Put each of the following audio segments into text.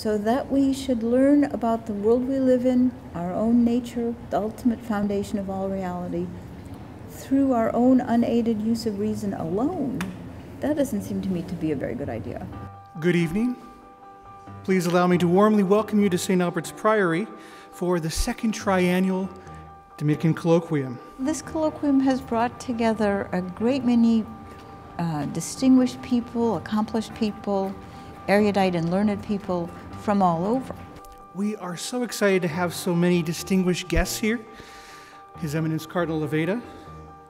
so that we should learn about the world we live in, our own nature, the ultimate foundation of all reality, through our own unaided use of reason alone, that doesn't seem to me to be a very good idea. Good evening. Please allow me to warmly welcome you to St. Albert's Priory for the second triennial Dominican Colloquium. This colloquium has brought together a great many distinguished people, accomplished people, erudite and learned people from all over. We are so excited to have so many distinguished guests here. His Eminence Cardinal Leveda,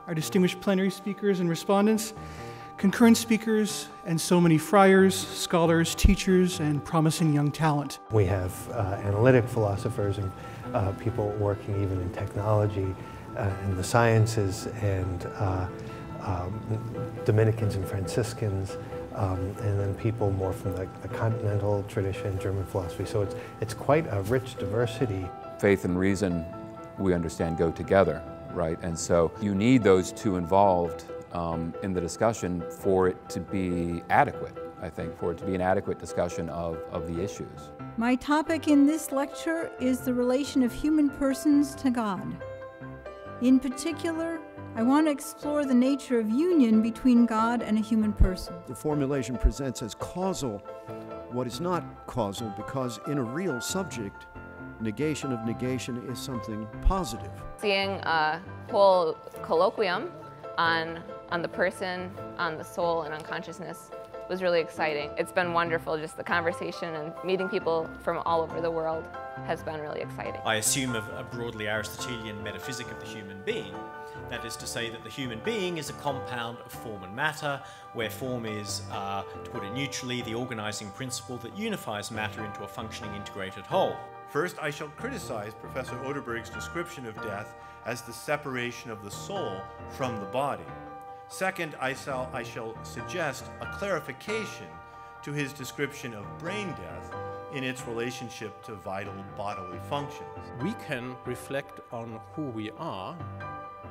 our distinguished plenary speakers and respondents, concurrent speakers, and so many friars, scholars, teachers, and promising young talent. We have analytic philosophers and people working even in technology and the sciences, and Dominicans and Franciscans, and then people more from the continental tradition, German philosophy. So it's quite a rich diversity. Faith and reason, we understand, go together, right? And so you need those two involved in the discussion for it to be adequate, I think, for it to be an adequate discussion of the issues. My topic in this lecture is the relation of human persons to God. In particular, I want to explore the nature of union between God and a human person. The formulation presents as causal what is not causal, because in a real subject, negation of negation is something positive. Seeing a whole colloquium on the person, on the soul, and on consciousness was really exciting. It's been wonderful, just the conversation and meeting people from all over the world has been really exciting. I assume a broadly Aristotelian metaphysic of the human being. That is to say that the human being is a compound of form and matter, where form is, to put it neutrally, the organizing principle that unifies matter into a functioning integrated whole. First, I shall criticize Professor Oderberg's description of death as the separation of the soul from the body. Second, I shall suggest a clarification to his description of brain death in its relationship to vital bodily functions. We can reflect on who we are,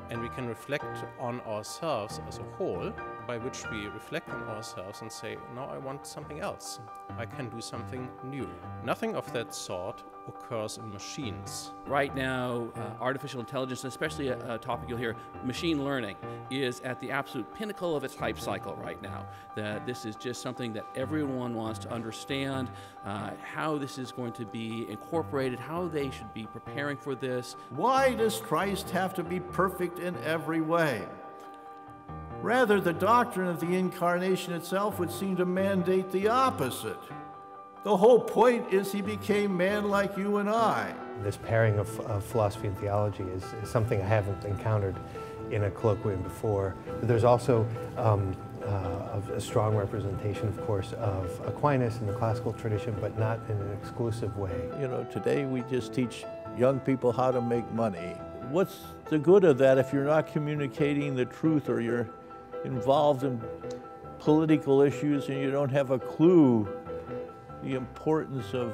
and we can reflect on ourselves as a whole, by which we reflect on ourselves and say, no, I want something else. I can do something new. Nothing of that sort occurs in machines. Right now, artificial intelligence, especially a topic you'll hear, machine learning, is at the absolute pinnacle of its hype cycle right now. That this is just something that everyone wants to understand, how this is going to be incorporated, how they should be preparing for this. Why does Christ have to be perfect in every way? Rather, the doctrine of the incarnation itself would seem to mandate the opposite. The whole point is he became man like you and I. This pairing of philosophy and theology is something I haven't encountered in a colloquium before. But there's also a strong representation, of course, of Aquinas in the classical tradition, but not in an exclusive way. You know, today we just teach young people how to make money. What's the good of that if you're not communicating the truth, or you're involved in political issues and you don't have a clue the importance of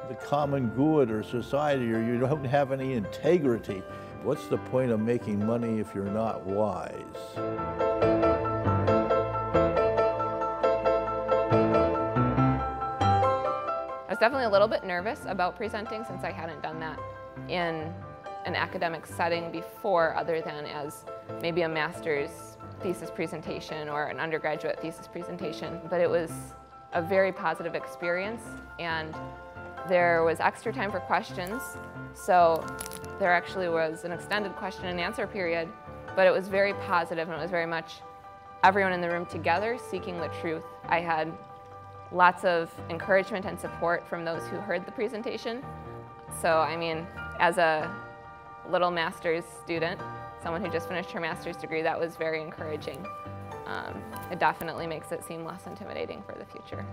the common good or society, or you don't have any integrity? What's the point of making money if you're not wise? I was definitely a little bit nervous about presenting, since I hadn't done that in an academic setting before, other than as maybe a master's thesis presentation or an undergraduate thesis presentation. But it was a very positive experience, and there was extra time for questions, so there actually was an extended question and answer period, but it was very positive, and it was very much everyone in the room together seeking the truth. I had lots of encouragement and support from those who heard the presentation. So, I mean, as a little master's student, someone who just finished her master's degree, that was very encouraging. It definitely makes it seem less intimidating for the future.